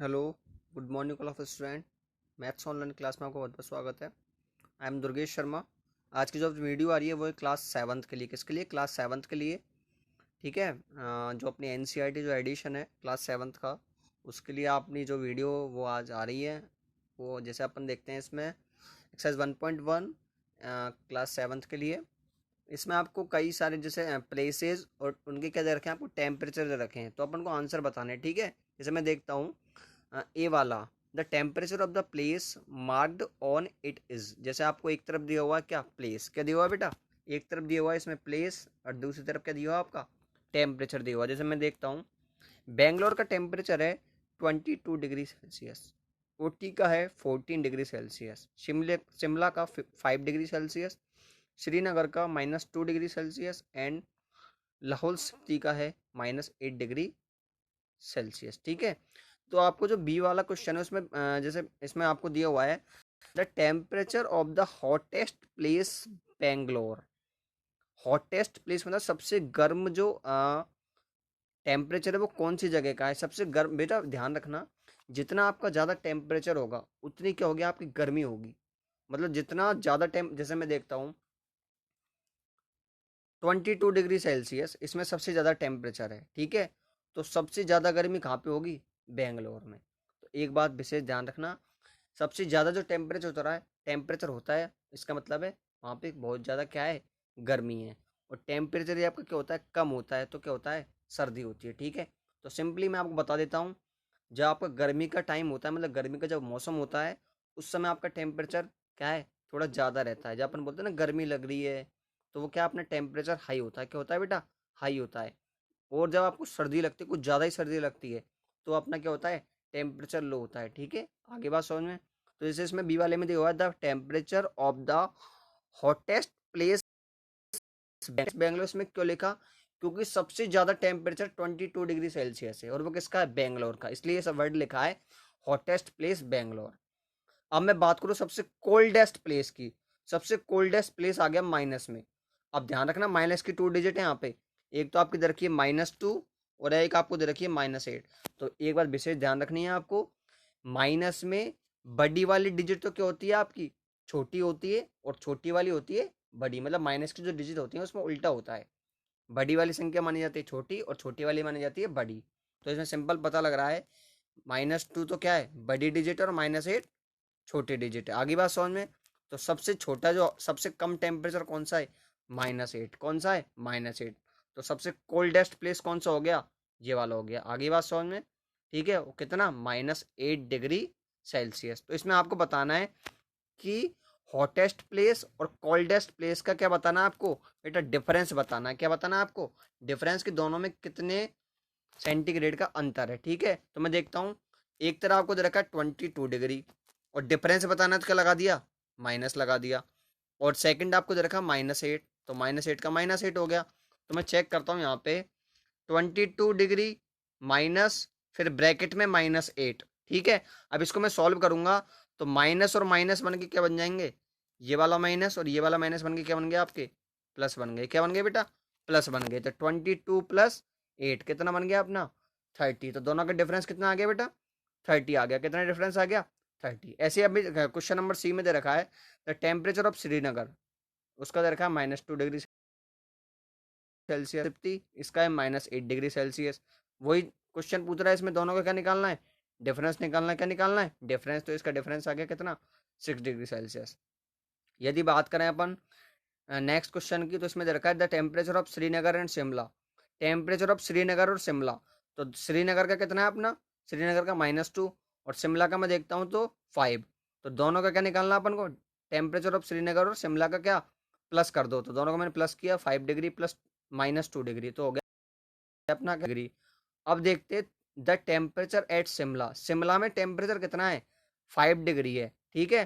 Hello, good morning all of student. Maths online class में आपका बहुत बहुत स्वागत है। I am Durgesh Sharma. आज की जो वीडियो आ रही है वो है क्लास सेवन्थ के लिए। किसके लिए? क्लास सेवन्थ के लिए। ठीक है। जो अपनी एनसीईआरटी जो एडिशन है क्लास सेवन्थ का, उसके लिए अपनी जो वीडियो वो आज आ रही है। वो जैसे अपन देखते हैं इसमें एक्सरसाइज 1.1 क्लास सेवन्थ के लिए। इसमें आपको कई सारे जैसे प्लेसेस और उनके क्या दे रखे हैं, आपको टेम्परेचर दे रखे हैं, तो अपन को आंसर बताने हैं। ठीक है। जैसे मैं देखता हूँ ए वाला, the temperature of the place marked on it is. जैसे आपको एक तरफ दिया हुआ है क्या? प्लेस। क्या दिया हुआ है बेटा? एक तरफ दिया हुआ है इसमें प्लेस, और दूसरी तरफ क्या दिया हुआ है आपका? टेम्परेचर दिया हुआ है। जैसे मैं देखता हूँ बेंगलोर का टेम्परेचर है 22 डिग्री सेल्सियस, ओटी का है 14 डिग्री सेल्सियस, शिमला का 5 डिग्री सेल्सियस, श्रीनगर का -2 degree Celsius, and Lahaul Spiti का है -8 डिग्री सेल्सियस। ठीक है। तो आपको जो बी वाला क्वेश्चन है उसमें जैसे इसमें आपको दिया हुआ है the temperature of the hottest place Bangalore. Hottest place मतलब सबसे गर्म जो टेम्परेचर है वो कौन सी जगह का है? सबसे गर्म। बेटा ध्यान रखना, जितना आपका ज़्यादा टेम्परेचर होगा उतनी क्या होगी? आपकी गर्मी होगी। मतलब जितना ज़्यादा टेम जैसे मैं देखता हूँ 22 डिग्री सेल्सियस इसमें सबसे ज़्यादा टेम्परेचर है। ठीक है। तो सबसे ज़्यादा गर्मी कहाँ पे होगी? बेंगलोर में। तो एक बात विशेष ध्यान रखना, सबसे ज़्यादा जो टेम्परेचर होता है इसका मतलब है वहाँ पे बहुत ज़्यादा क्या है? गर्मी है। और टेम्परेचर ये आपका क्या होता है? कम होता है तो क्या होता है? सर्दी होती है। ठीक है। तो सिंपली मैं आपको बता देता हूँ, जब आपका गर्मी का टाइम होता है, मतलब गर्मी का जब मौसम होता है, उस समय आपका टेम्परेचर क्या है? थोड़ा ज़्यादा रहता है। जब अपन बोलते हैं ना गर्मी लग रही है, तो वो क्या अपना टेम्परेचर हाई होता है। क्या होता है बेटा? हाई होता है। और जब आपको सर्दी लगती है, कुछ ज़्यादा ही सर्दी लगती है, तो अपना क्या होता है? टेम्परेचर लो होता है। ठीक है। आगे बात समझ में? तो जैसे इसमें बी वाले में दिया हुआ है the temperature of the hottest place Bangalore. में क्यों लिखा? क्योंकि सबसे ज्यादा टेम्परेचर 22 डिग्री सेल्सियस है, और वो किसका है? बेंगलोर का। इसलिए ये सब वर्ड लिखा है हॉटेस्ट प्लेस बेंगलोर। अब मैं बात करूं सबसे कोल्डेस्ट प्लेस की। सबसे कोल्डेस्ट प्लेस आ गया माइनस में। अब ध्यान रखना, माइनस की 2 डिजिट है यहाँ पे। एक तो आपकी दे रखी है -2, और एक आपको दे रखी है -8। तो एक बात विशेष ध्यान रखनी है आपको, माइनस में बड़ी वाली डिजिट तो क्या होती है आपकी? छोटी होती है, और छोटी वाली होती है बड़ी। मतलब माइनस की जो डिजिट होती है उसमें उल्टा होता है। बड़ी वाली संख्या मानी जाती है छोटी, और छोटी वाली मानी जाती है बड़ी। तो इसमें सिंपल पता लग रहा है, -2 तो क्या है? बड़ी डिजिट, और -8 छोटी डिजिट है। आगे बात समझ में? तो सबसे छोटा जो सबसे कम टेम्परेचर कौन सा है? -8। कौन सा है? -8। तो सबसे कोल्डेस्ट प्लेस कौन सा हो गया? ये वाला हो गया। आगे बात समझ में? ठीक है। वो कितना? -8 डिग्री सेल्सियस। तो इसमें आपको बताना है कि हॉटेस्ट प्लेस और कोल्डेस्ट प्लेस का क्या बताना है आपको? बेटा डिफरेंस बताना है। क्या बताना है आपको? डिफरेंस कि दोनों में कितने सेंटीग्रेड का अंतर है। ठीक है। तो मैं देखता हूँ, एक तरह आपको दे रखा है 22 डिग्री, और डिफरेंस बताना है तो क्या लगा दिया? माइनस लगा दिया। और सेकंड आपको दे रखा -8, तो -8 का -8 हो गया। तो मैं चेक करता हूँ यहाँ पे 22 डिग्री माइनस, फिर ब्रैकेट में -8। ठीक है। अब इसको मैं सॉल्व करूंगा, तो माइनस और माइनस बन के क्या बन जाएंगे? ये वाला माइनस और ये वाला माइनस बन के क्या बन गया आपके? प्लस बन गए। क्या बन गए बेटा? प्लस बन गए। तो 22 + 8 कितना बन गया अपना? 30। तो दोनों का डिफरेंस कितना आ गया बेटा? 30 आ गया। कितना डिफरेंस आ गया? 30। ऐसे अभी क्वेश्चन नंबर सी में दे रखा है द टेम्परेचर ऑफ श्रीनगर, उसका दे रखा है -2 डिग्री सेल्सियस। इसका है -8 डिग्री सेल्सियस। वही क्वेश्चन पूछ रहा है, इसमें दोनों का क्या निकालना है? डिफरेंस निकालना है। क्या निकालना है? डिफरेंस। तो इसका डिफरेंस आ गया कितना? 6 डिग्री सेल्सियस। यदि बात करें अपन नेक्स्ट क्वेश्चन की, तो इसमें दे रखा है the temperature of Srinagar and Shimla. Temperature of Srinagar और शिमला। तो श्रीनगर का कितना है अपना? श्रीनगर का -2, और शिमला का मैं देखता हूँ तो 5। तो दोनों का क्या निकालना अपन को? टेम्परेचर ऑफ श्रीनगर और शिमला का क्या प्लस कर दो। तो दोनों का मैंने प्लस किया, 5 डिग्री प्लस -2 डिग्री, तो हो गया अपना डिग्री। अब देखते the temperature at Shimla. Shimla में टेम्परेचर कितना है? 5 डिग्री है। ठीक है।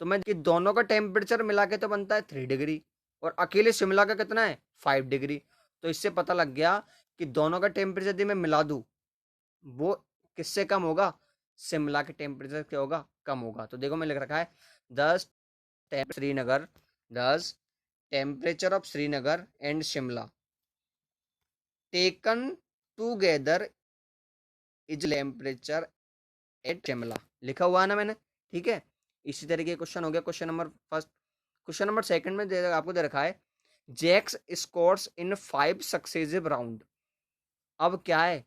तो मैं कि दोनों का टेम्परेचर मिला के तो बनता है 3 डिग्री, और अकेले शिमला का कितना है? 5 डिग्री। तो इससे पता लग गया कि दोनों का टेम्परेचर यदि मैं मिला दूं, वो किससे कम होगा? शिमला के टेम्परेचर क्या होगा? कम होगा। तो देखो मैं लिख रखा है दस श्रीनगर, दस temperature of Srinagar and Shimla taken together is temperature at Shimla, लिखा हुआ है ना मैंने, ठीक है। इसी तरीके क्वेश्चन हो गया question number first. Question number second में आपको दे रखा है Jack's scores in 5 successive round. अब क्या है,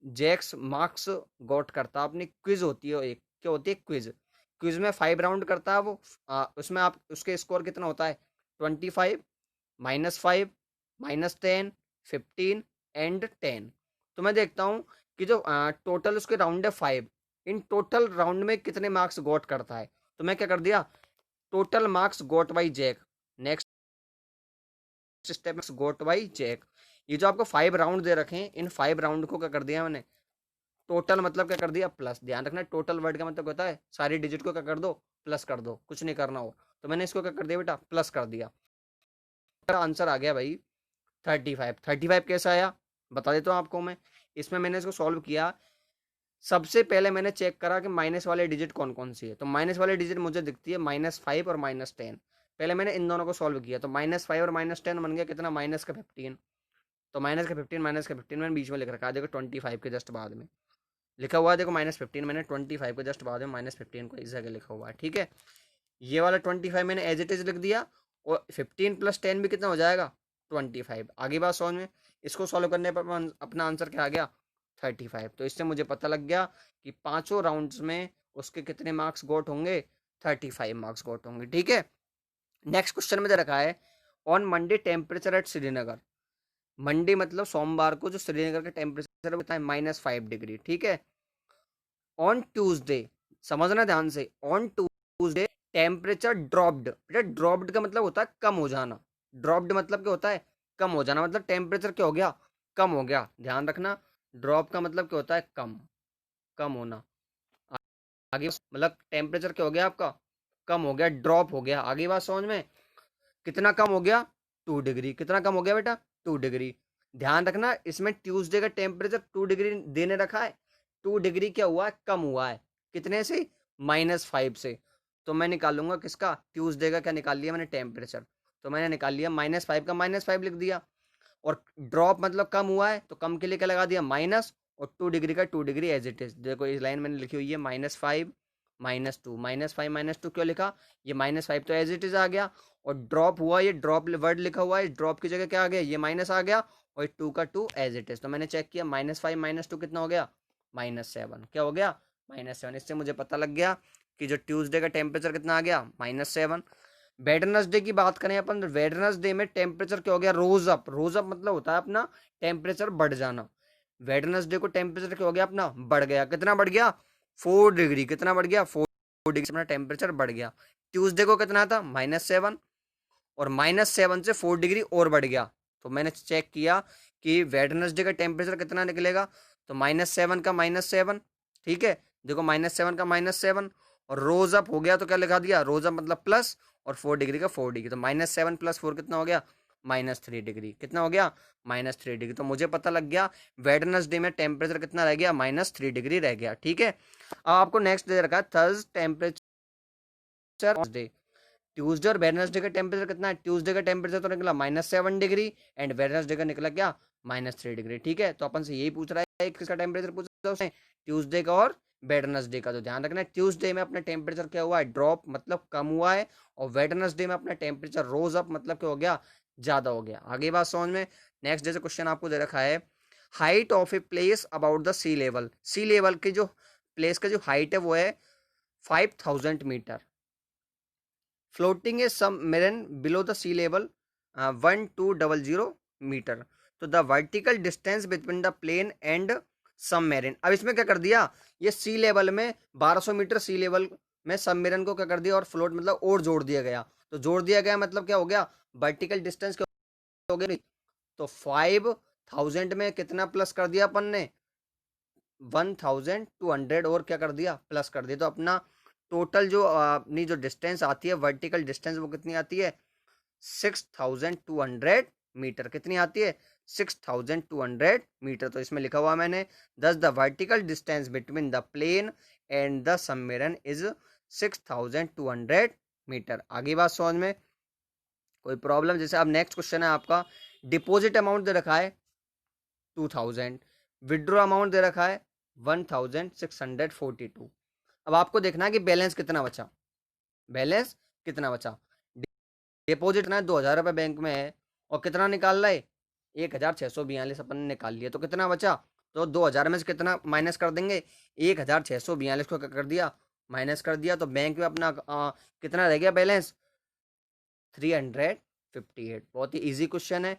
जैक्स मार्क्स गॉट करता, अपनी क्विज होती है एक, क्या होती है क्विज, क्विज में 5 राउंड करता है वो। उसमें आप उसके स्कोर कितना होता है 25, -5, -10, 15 एंड 10। तो मैं देखता हूँ कि जो टोटल उसके राउंड है 5, इन टोटल राउंड में कितने मार्क्स गॉट करता है। तो मैं क्या कर दिया, total marks got by Jack, next step got by Jack. ये जो आपको 5 राउंड दे रखे हैं, इन 5 राउंड को क्या कर दिया मैंने, टोटल मतलब क्या कर दिया प्लस। ध्यान रखना टोटल वर्ड का मतलब होता है सारी डिजिट को क्या कर दो प्लस कर दो, कुछ नहीं करना हो। तो मैंने इसको क्या कर दिया बेटा प्लस कर दिया। आंसर आ गया भाई 35। 35 कैसा आया बता देता हूँ आपको मैं। इसमें मैंने इसको सॉल्व किया, सबसे पहले मैंने चेक करा कि माइनस वाले डिजिट कौन कौन सी है। तो माइनस वाले डिजिट मुझे दिखती है -5 और -10। पहले मैंने इन दोनों को सॉल्व किया, तो -5 और -10 बन गया कितना -15। तो -15 मैंने बीच में लिख रखा है देखो 25 के जस्ट बाद में लिखा हुआ है, देखो -15 मैंने 25 के जस्ट बाद में -15 को इस जगह लिखा हुआ है, ठीक है। ये वाला 25 मैंने एज इट इज लिख दिया, और 15 + 10 भी कितना हो जाएगा 25। आगे बात समझ में, इसको सॉल्व करने पर अपना आंसर क्या आ गया 35। तो इससे मुझे पता लग गया कि पांचों राउंड्स में उसके कितने मार्क्स गोट होंगे 35 मार्क्स गोट होंगे, ठीक है। नेक्स्ट क्वेश्चन में दे रखा है on Monday temperature at Srinagar. Monday मतलब सोमवार को जो श्रीनगर का टेम्परेचर होता है -5 डिग्री, ठीक है। ऑन ट्यूसडे, समझना ध्यान से, ऑन ट्यूसडे टेम्परेचर ड्रॉप्ड। बेटा ड्रॉप्ड का मतलब होता है कम हो जाना, ड्रॉप्ड मतलब क्या होता है कम हो जाना, मतलब टेम्परेचर क्या हो गया कम हो गया। ध्यान रखना ड्रॉप का मतलब क्या होता है कम, कम होना। आगे मतलब टेम्परेचर क्या हो गया आपका कम हो गया, ड्रॉप हो गया। आगे बात समझ में, कितना कम हो गया 2 डिग्री, कितना कम हो गया बेटा 2 डिग्री। ध्यान रखना इसमें ट्यूसडे का टेम्परेचर 2 डिग्री देने रखा है, 2 डिग्री क्या हुआ है कम हुआ है, कितने से -5 से। तो मैं निकालूंगा किसका ट्यूसडे का, क्या निकाल लिया मैंने टेम्परेचर। तो मैंने निकाल लिया -5 का -5 लिख दिया, और ड्रॉप मतलब कम हुआ है तो कम के लिए क्या लगा दिया माइनस, और 2 डिग्री का 2 डिग्री एज इट इज। देखो इस लाइन मैंने लिखी हुई है -5 -2, -5 -2 क्यों लिखा, ये -5 तो एज इट इज आ गया, और ड्रॉप हुआ ये ड्रॉप वर्ड लिखा हुआ है, ड्रॉप की जगह क्या आ गया ये माइनस आ गया, और 2 का 2 एज इट इज। तो मैंने चेक किया -5 -2 कितना हो गया -7, क्या हो गया -7। इससे मुझे पता लग गया कि जो ट्यूसडे का टेम्परेचर कितना आ गया -7। वेडनेसडे की बात करें अपन, वेडनेसडे में टेम्परेचर क्या हो गया रोज अप, रोज अप मतलब होता है अपना टेम्परेचर बढ़ जाना। वेडनेसडे को टेम्परेचर क्या हो गया अपना बढ़ गया, कितना बढ़ गया 4 डिग्री, कितना बढ़ गया 4 डिग्री अपना टेम्परेचर बढ़ गया। ट्यूसडे को कितना था -7, और -7 से 4 डिग्री और बढ़ गया। तो मैंने चेक किया कि वेडनेसडे का टेम्परेचर कितना निकलेगा, तो -7 का -7, ठीक है। देखो -7 का -7, और रोज अप हो गया तो क्या लिखा दिया रोज अप मतलब प्लस, और 4 डिग्री का 4 डिग्री, तो -7 + 4 कितना हो गया -3 डिग्री, कितना हो गया -3 डिग्री। तो मुझे पता लग गया वेडनेसडे में टेम्परेचर कितना रह गया -3 डिग्री रह गया, ठीक है। अब आपको नेक्स्ट दे रखा है थर्स टेम्परेचर डे। ट्यूसडे और वेडनेसडे का टेम्परेचर कितना है, ट्यूसडे का टेम्परेचर तो निकला -7 डिग्री, एंड वेडनेसडे का निकला क्या -3 डिग्री, ठीक है। तो अपन से यही पूछ रहा है किसका टेम्परेचर पूछा उसने ट्यूसडे का और वेडनेसडे का। तो ध्यान रखना ट्यूसडे में अपना टेम्परेचर क्या हुआ है ड्रॉप मतलब कम हुआ है, और वेडनेसडे में अपना टेम्परेचर रोज अप मतलब क्या हो गया ज्यादा हो गया। आगे बात समझ में। नेक्स्ट जैसे क्वेश्चन आपको दे रखा है height of a place about the sea level. Sea level की जो प्लेस का जो हाइट है वो है 5000 metre. Floating a submarine below the sea level 1200 metre. तो the vertical distance between the plane and submarine. अब इसमें क्या कर दिया, ये सी लेवल में 1200 मीटर सी लेवल में सबमरीन को क्या कर दिया, और फ्लोट मतलब और जोड़ दिया गया। तो जोड़ दिया गया मतलब क्या हो गया वर्टिकल डिस्टेंस क्या हो गया, तो 5000 में कितना प्लस कर दिया अपन ने 1200 और क्या कर दिया प्लस कर दिया। तो अपना टोटल जो अपनी जो डिस्टेंस आती है वर्टिकल डिस्टेंस वो कितनी आती है 6200 मीटर, कितनी आती है 6200 मीटर। तो इसमें लिखा हुआ मैंने thus the vertical distance between the plane and the submarine is 6200 metre. आगे बात समझ में कोई प्रॉब्लम। जैसे अब नेक्स्ट क्वेश्चन है आपका डिपॉजिट अमाउंट दे रखा है 2000, विड्रॉ अमाउंट दे रखा है 1642। अब आपको देखना है कि बैलेंस कितना बचा, बैलेंस कितना बचा। डिपॉजिट ना 2000 रुपये बैंक में है और कितना निकाल रहा है, 1642 अपन ने निकाल लिया, तो कितना बचा, तो 2000 में से कितना माइनस कर देंगे, 1642 को क्या कर दिया, माइनस कर दिया, तो बैंक में अपना कितना रह गया बैलेंस, 358। बहुत ही इजी क्वेश्चन है।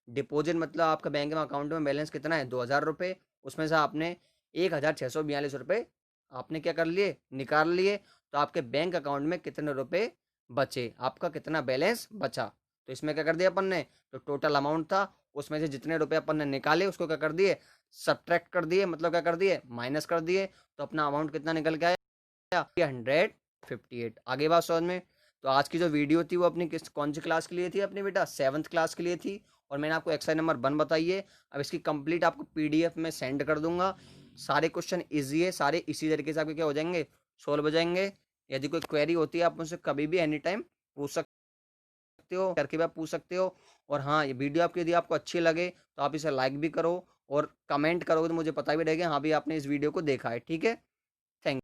डिपॉजिट मतलब आपका बैंक में अकाउंट में बैलेंस कितना है, 2000 रुपये, उसमें से आपने 1642 रुपये आपने क्या कर लिए, निकाल लिए, तो आपके बैंक अकाउंट में कितने रुपए बचे, आपका कितना बैलेंस बचा। तो इसमें क्या कर दिया अपन ने, तो टोटल अमाउंट था, उसमें से जितने रुपए अपन ने निकाले उसको क्या कर दिए, सब्ट्रैक्ट कर दिए, मतलब क्या कर दिए, माइनस कर दिए, तो अपना अमाउंट कितना निकल के आया, 358। आगे बात समझ में। तो आज की जो वीडियो थी वो अपनी किस कौन सी क्लास के लिए थी, अपनी बेटा 7th क्लास के लिए थी, और मैंने आपको एक्सरसाइज नंबर 1 बताई है। अब इसकी कंप्लीट आपको पीडीएफ में सेंड कर दूंगा। सारे क्वेश्चन इजी है, सारे इसी तरीके से आपके क्या हो जाएंगे, सोल्व हो जाएंगे। यदि कोई क्वेरी होती है आप मुझसे कभी भी एनी टाइम पूछ सकते हो, करके भी आप पूछ सकते हो। और हाँ, ये वीडियो आपकी यदि आपको अच्छी लगे तो आप इसे लाइक भी करो और कमेंट करोगे तो मुझे पता भी रहेगा हाँ भी आपने इस वीडियो को देखा है। ठीक है, थैंक